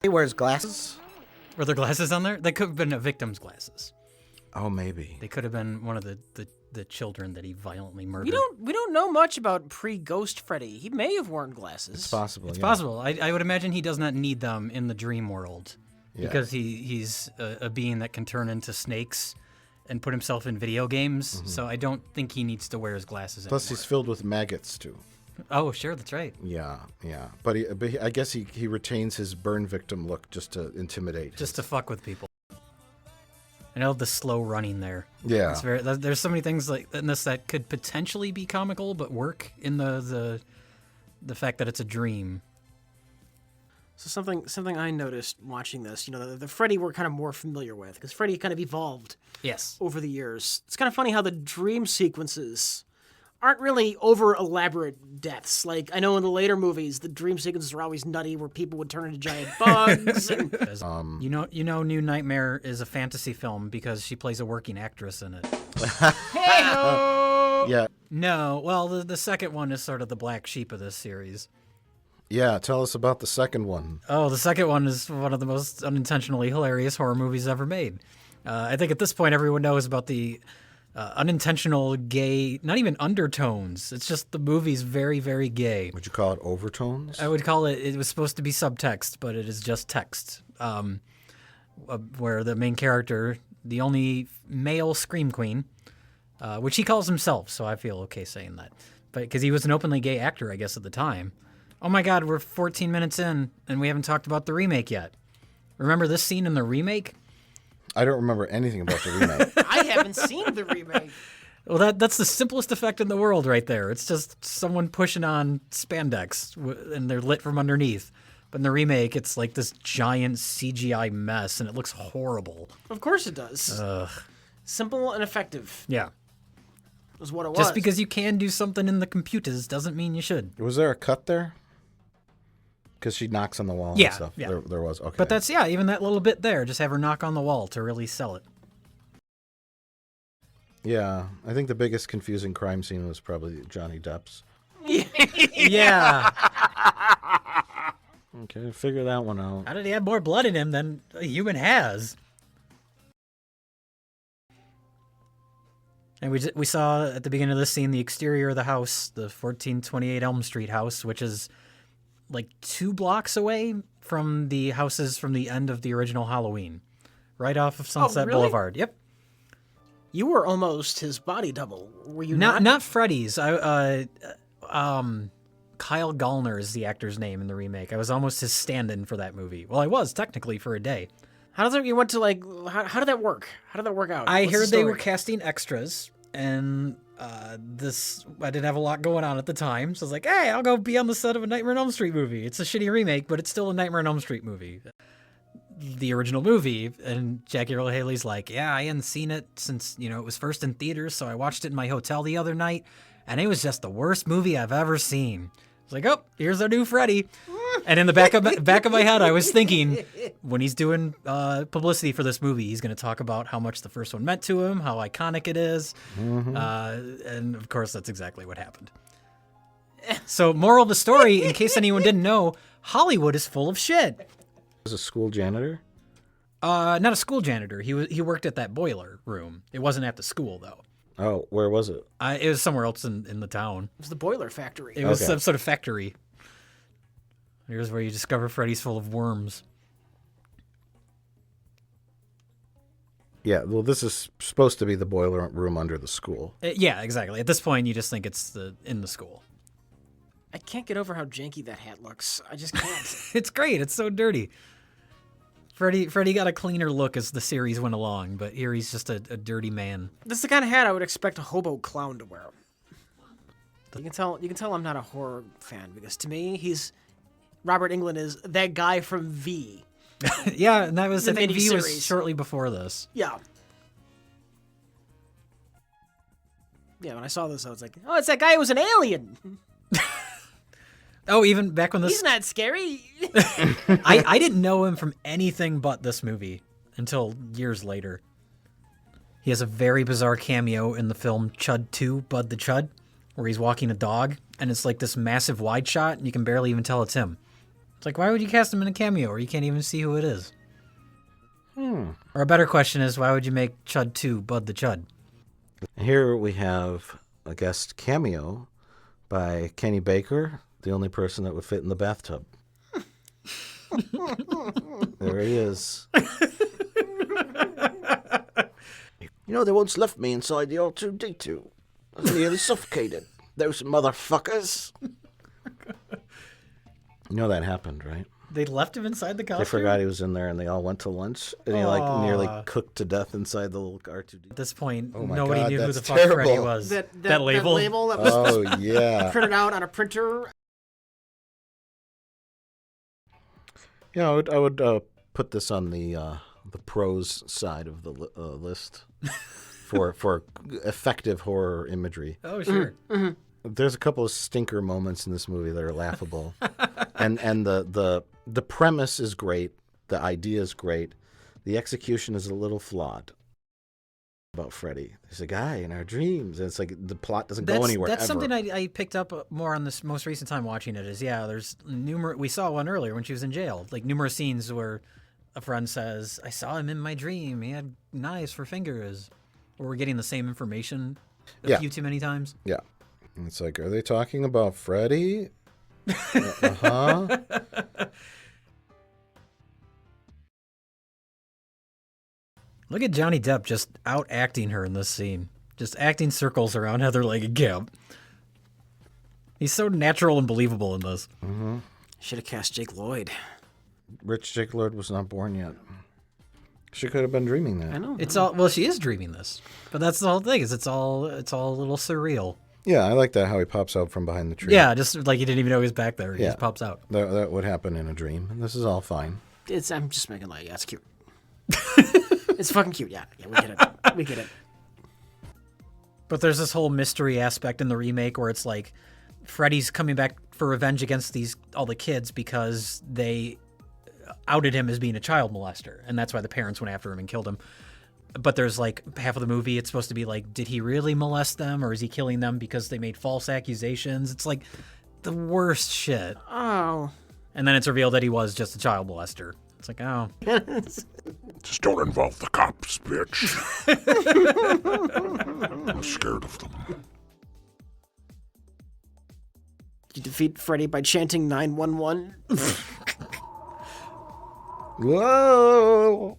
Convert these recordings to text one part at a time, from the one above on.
He wears glasses? Were there glasses on there? They could have been a victim's glasses. Oh, maybe. They could have been one of the children that he violently murdered. We don't know much about pre-Ghost Freddy. He may have worn glasses. It's possible. It's possible. I would imagine he does not need them in the dream world because he's a being that can turn into snakes and put himself in video games. So I don't think he needs to wear his glasses anymore. Plus, he's filled with maggots too. Oh, sure, that's right. Yeah. But I guess he retains his burn victim look just to intimidate. Just to fuck with people. I know the slow running there. Yeah. It's there's so many things like in this that could potentially be comical, but work in the fact that it's a dream. So something I noticed watching this, the Freddy we're kind of more familiar with, because Freddy kind of evolved over the years. It's kind of funny how the dream sequences aren't really over elaborate deaths. Like, I know in the later movies, the dream sequences are always nutty, where people would turn into giant bugs. You know, New Nightmare is a fantasy film because she plays a working actress in it. Hey-ho! Yeah. No, well, the second one is sort of the black sheep of this series. Yeah, tell us about the second one. Oh, the second one is one of the most unintentionally hilarious horror movies ever made. I think at this point everyone knows about the unintentional gay, not even undertones. It's just the movie's very, very gay. Would you call it overtones? I would call it was supposed to be subtext, but it is just text. Where the main character, the only male scream queen, which he calls himself, so I feel okay saying that. But because he was an openly gay actor, I guess, at the time. Oh my God, we're 14 minutes in, and we haven't talked about the remake yet. Remember this scene in the remake? I don't remember anything about the remake. I haven't seen the remake. Well, that's the simplest effect in the world right there. It's just someone pushing on spandex, and they're lit from underneath. But in the remake, it's like this giant CGI mess, and it looks horrible. Of course it does. Simple and effective. Yeah. Was what it was. Just because you can do something in the computers doesn't mean you should. Was there a cut there? Because she knocks on the wall and stuff. Yeah. There was. Okay. But that's, even that little bit there. Just have her knock on the wall to really sell it. Yeah. I think the biggest confusing crime scene was probably Johnny Depp's. Yeah. Okay, figure that one out. How did he have more blood in him than a human has? And we saw at the beginning of this scene the exterior of the house, the 1428 Elm Street house, which is like 2 blocks away from the houses from the end of the original Halloween. Right off of Sunset Boulevard. Yep. You were almost his body double, were you not? Not Freddy's. Kyle Gallner is the actor's name in the remake. I was almost his stand-in for that movie. Well, I was, technically, for a day. How did you went to, how did that work? How did that work out? I What's the heard they story? were casting extras, and I didn't have a lot going on at the time, so I was like, hey, I'll go be on the set of a Nightmare on Elm Street movie. It's a shitty remake, but it's still a Nightmare on Elm Street movie. The original movie, and Jackie Earle Haley's like, yeah, I hadn't seen it since, it was first in theaters, so I watched it in my hotel the other night, and it was just the worst movie I've ever seen. It's like, oh, here's our new Freddy. And in the back of my head, I was thinking, when he's doing publicity for this movie, he's going to talk about how much the first one meant to him, how iconic it is. Mm-hmm. And, of course, that's exactly what happened. So, moral of the story, in case anyone didn't know, Hollywood is full of shit. Was a school janitor? Not a school janitor. He worked at that boiler room. It wasn't at the school, though. Oh, where was it? It was somewhere else in the town. It was the boiler factory. It was some sort of factory. Here's where you discover Freddy's full of worms. Yeah, well, this is supposed to be the boiler room under the school. Yeah, exactly. At this point, you just think it's in the school. I can't get over how janky that hat looks. I just can't. It's great. It's so dirty. Freddy got a cleaner look as the series went along, but here he's just a dirty man. This is the kind of hat I would expect a hobo clown to wear. You can tell I'm not a horror fan, because to me, Robert Englund is that guy from V. Yeah, and that was, I think V was miniseries. shortly before this. Yeah. Yeah, when I saw this, I was like, oh, it's that guy who was an alien. Oh, even back when this... He's not scary. I didn't know him from anything but this movie until years later. He has a very bizarre cameo in the film Chud 2, Bud the Chud, where he's walking a dog, and it's like this massive wide shot, and you can barely even tell it's him. It's like, why would you cast him in a cameo where you can't even see who it is? Hmm. Or a better question is, why would you make Chud 2 Bud the Chud? Here we have a guest cameo by Kenny Baker, the only person that would fit in the bathtub. There he is. You know, they once left me inside the R2-D2. I was nearly suffocated. Those motherfuckers. You know that happened, right? They left him inside the costume? They forgot he was in there, and they all went to lunch, and he nearly cooked to death inside the little R2-D2. At this point, Oh my nobody God, knew who that's the fuck terrible. Freddy was. That label? That label that was Yeah. printed out on a printer. Yeah, I would put this on the pros side of the list for effective horror imagery. Oh, sure. Mm-hmm. There's a couple of stinker moments in this movie that are laughable, and the premise is great, the idea is great, the execution is a little flawed. About Freddy, there's a guy in our dreams, and it's like the plot doesn't go anywhere. That's ever. something I picked up more on this most recent time watching it. Is there's numerous. We saw one earlier when she was in jail, like numerous scenes where a friend says, "I saw him in my dream. He had knives for fingers." Or we're getting the same information a few too many times. Yeah, and it's like, are they talking about Freddy? Uh-huh. Look at Johnny Depp just out acting her in this scene, just acting circles around Heather Gimp. He's so natural and believable in this. Mm-hmm. Should have cast Jake Lloyd. Rich Jake Lloyd was not born yet. She could have been dreaming that. I know. It's all she is dreaming this, but that's the whole thing. Is it's all a little surreal. Yeah, I like that how he pops out from behind the tree. Yeah, just like you didn't even know he was back there. He just pops out. That would happen in a dream, and this is all fine. I'm just making like, yeah, it's cute. It's fucking cute. Yeah, we get it. We get it. But there's this whole mystery aspect in the remake where it's like Freddy's coming back for revenge against all the kids because they outed him as being a child molester, and that's why the parents went after him and killed him. But there's like half of the movie, it's supposed to be like, did he really molest them, or is he killing them because they made false accusations? It's like the worst shit. Oh. And then it's revealed that he was just a child molester. It's like, oh. Just don't involve the cops, bitch. I'm scared of them. You defeat Freddy by chanting 911. Whoa!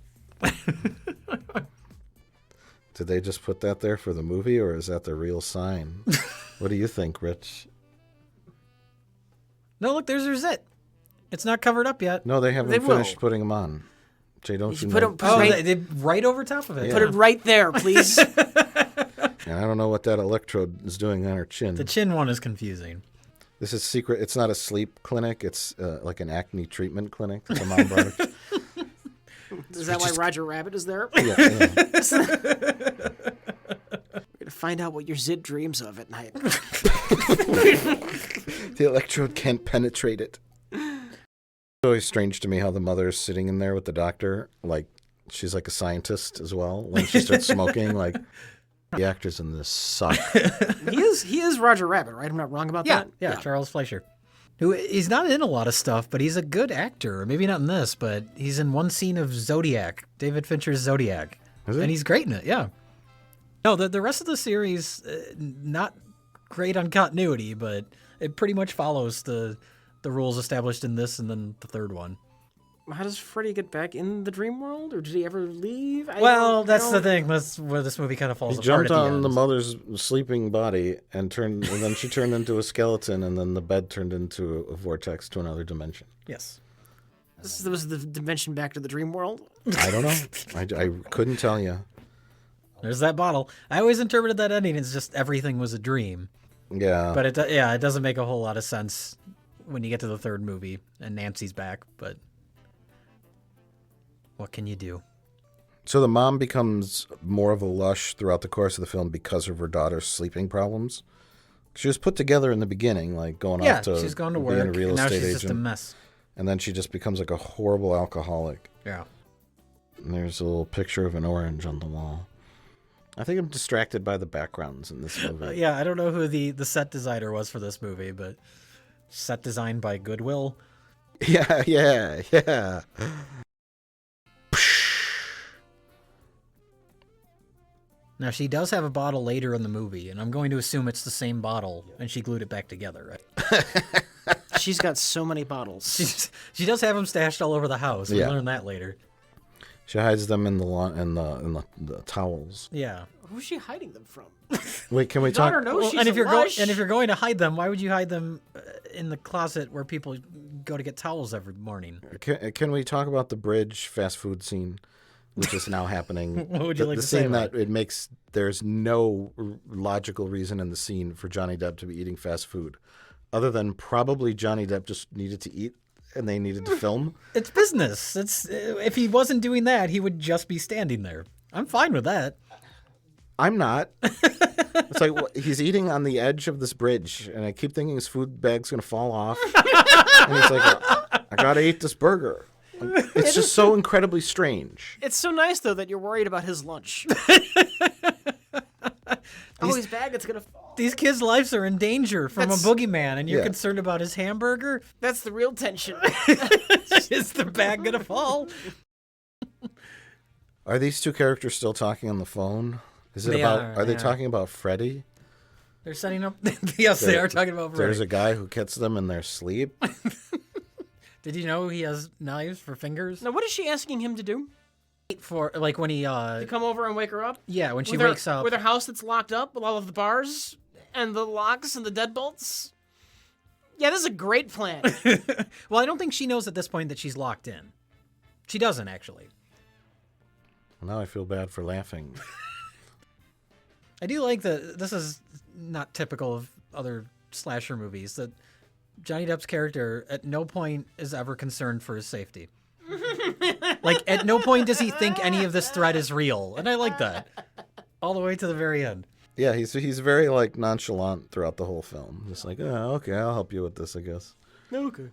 Did they just put that there for the movie, or is that the real sign? What do you think, Rich? No, look, there's it. It's not covered up yet. No, they haven't finished putting them on. Jay, don't you know? They right over top of it. Yeah. Put it right there, please. And I don't know what that electrode is doing on her chin. The chin one is confusing. This is secret. It's not a sleep clinic. It's like an acne treatment clinic that the mom brought her. Is that why Roger Rabbit is there? Yeah. We're gonna find out what your Zid dreams of at night. The electrode can't penetrate it. It's always strange to me how the mother's sitting in there with the doctor, like she's like a scientist as well. When she starts smoking, like the actors in this suck. He is Roger Rabbit, right? I'm not wrong about that. Yeah, Charles Fleischer. Who he's not in a lot of stuff, but he's a good actor. Maybe not in this, but he's in one scene of Zodiac, David Fincher's Zodiac, and he's great in it. Yeah. No, the rest of the series not great on continuity, but it pretty much follows the rules established in this and then the third one. How does Freddy get back in the dream world, or did he ever leave? That's the thing. That's where this movie kind of falls He apart. jumped at on the the mother's sleeping body and then she turned into a skeleton, and then the bed turned into a vortex to another dimension. Yes. This was the dimension back to the dream world? I don't know. I couldn't tell you. There's that bottle. I always interpreted that ending as just everything was a dream. Yeah. But it doesn't make a whole lot of sense when you get to the third movie and Nancy's back, but what can you do? So the mom becomes more of a lush throughout the course of the film because of her daughter's sleeping problems. She was put together in the beginning, like going off to she's going to being work, a real and now estate she's agent. just a mess. And then she just becomes like a horrible alcoholic. Yeah. And there's a little picture of an orange on the wall. I think I'm distracted by the backgrounds in this movie. I don't know who the set designer was for this movie, but set designed by Goodwill. Yeah. Now, she does have a bottle later in the movie, and I'm going to assume it's the same bottle, and she glued it back together, right? She's got so many bottles. She does have them stashed all over the house. We learn that later. She hides them in the towels. Yeah. Who's she hiding them from? Wait, can we talk? Knows she's and if a you're going to hide them, why would you hide them in the closet where people go to get towels every morning? Can we talk about the bridge fast food scene, which is now happening? What would you like the to say scene about that it makes there's no logical reason in the scene for Johnny Depp to be eating fast food, other than probably Johnny Depp just needed to eat and they needed to film. It's business. If he wasn't doing that, he would just be standing there. I'm fine with that. I'm not. It's like he's eating on the edge of this bridge, and I keep thinking his food bag's gonna fall off. And he's like, "I gotta eat this burger." It's just so incredibly strange. It's so nice though that you're worried about his lunch. His bag is gonna fall. These kids' lives are in danger from a boogeyman, and you're concerned about his hamburger? That's the real tension. Is the bag gonna fall? Are these two characters still talking on the phone? Are they talking about Freddy? They're setting up. Yes, they are talking about Freddy. There's a guy who gets them in their sleep. Did you know he has knives for fingers? Now, what is she asking him to do? For like when he to come over and wake her up? Yeah, when she wakes up. With her house that's locked up with all of the bars and the locks and the deadbolts? Yeah, this is a great plan. Well, I don't think she knows at this point that she's locked in. She doesn't, actually. Well, now I feel bad for laughing. I do like that this is not typical of other slasher movies, that Johnny Depp's character at no point is ever concerned for his safety. Like, at no point does he think any of this threat is real, and I like that. All the way to the very end. Yeah, he's very, like, nonchalant throughout the whole film. Just like, oh, okay, I'll help you with this, I guess. Okay.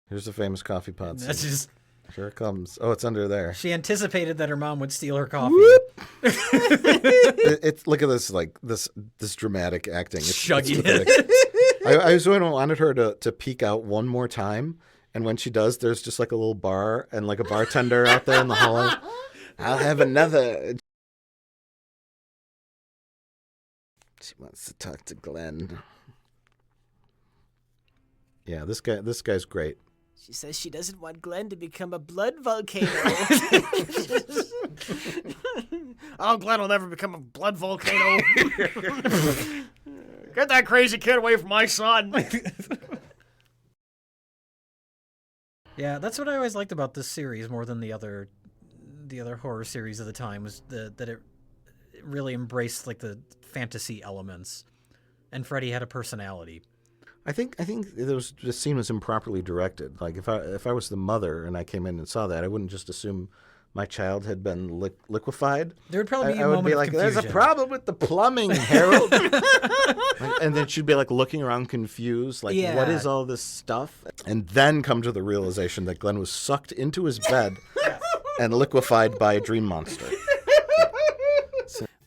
Here's the famous coffee pot scene. That's just... Here it comes. Oh, it's under there. She anticipated that her mom would steal her coffee. It's look at this, like, this dramatic acting. It's Chugging it. I was wanted her to peek out one more time, and when she does, there's just like a little bar and like a bartender out there in the hallway. I'll have another. She wants to talk to Glenn. Yeah, this guy's great. She says she doesn't want Glenn to become a blood volcano. Oh, Glenn will never become a blood volcano. Get that crazy kid away from my son. Yeah, that's what I always liked about this series more than the other horror series of the time, was that it really embraced like the fantasy elements, and Freddy had a personality. I think this scene was improperly directed. Like if I was the mother and I came in and saw that, I wouldn't just assume my child had been liquefied. There would probably be a I would moment be of like, confusion. "There's a problem with the plumbing, Harold." And then she'd be like looking around confused, like, Yeah. "What is all this stuff?" And then come to the realization that Glenn was sucked into his bed and liquefied by a dream monster.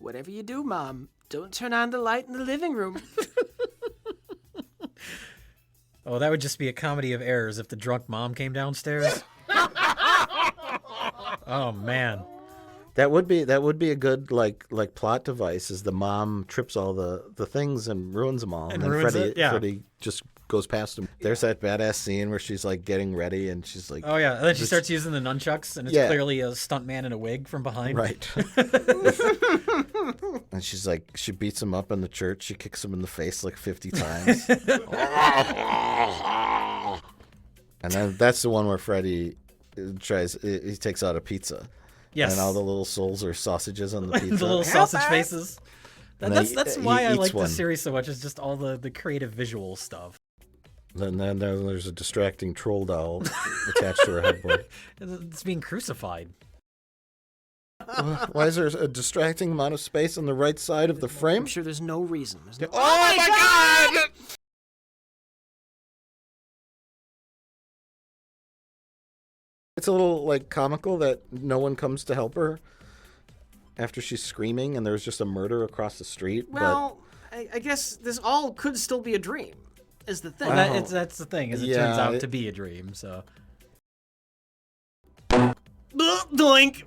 Whatever you do, Mom, don't turn on the light in the living room. Oh, that would just be a comedy of errors if the drunk mom came downstairs. Oh man, That would be a good like plot device. Is the mom trips all the things and ruins them all, And then ruins Freddy it, yeah. Freddy just goes past him. There's that badass scene where she's like getting ready and she's like, oh yeah, and then she starts using the nunchucks, and it's Yeah. clearly a stuntman in a wig from behind. right. And she's like, she beats him up in the church. She kicks him in the face like 50 times. And then that's the one where Freddy he takes out a pizza. Yes. And all the little souls are sausages on the pizza. The little sausage faces. And That's then why he I eats like one. this series so much. Is just all the creative visual stuff. Then there's a distracting troll doll attached to her headboard. It's being crucified. Why is there a distracting amount of space on the right side of the frame? I'm sure there's no reason. Oh my God! It's a little like comical that no one comes to help her after she's screaming and there's just a murder across the street. Well, I guess this all could still be a dream. is the thing. Well, that's the thing, is it turns out to be a dream, so. Doink!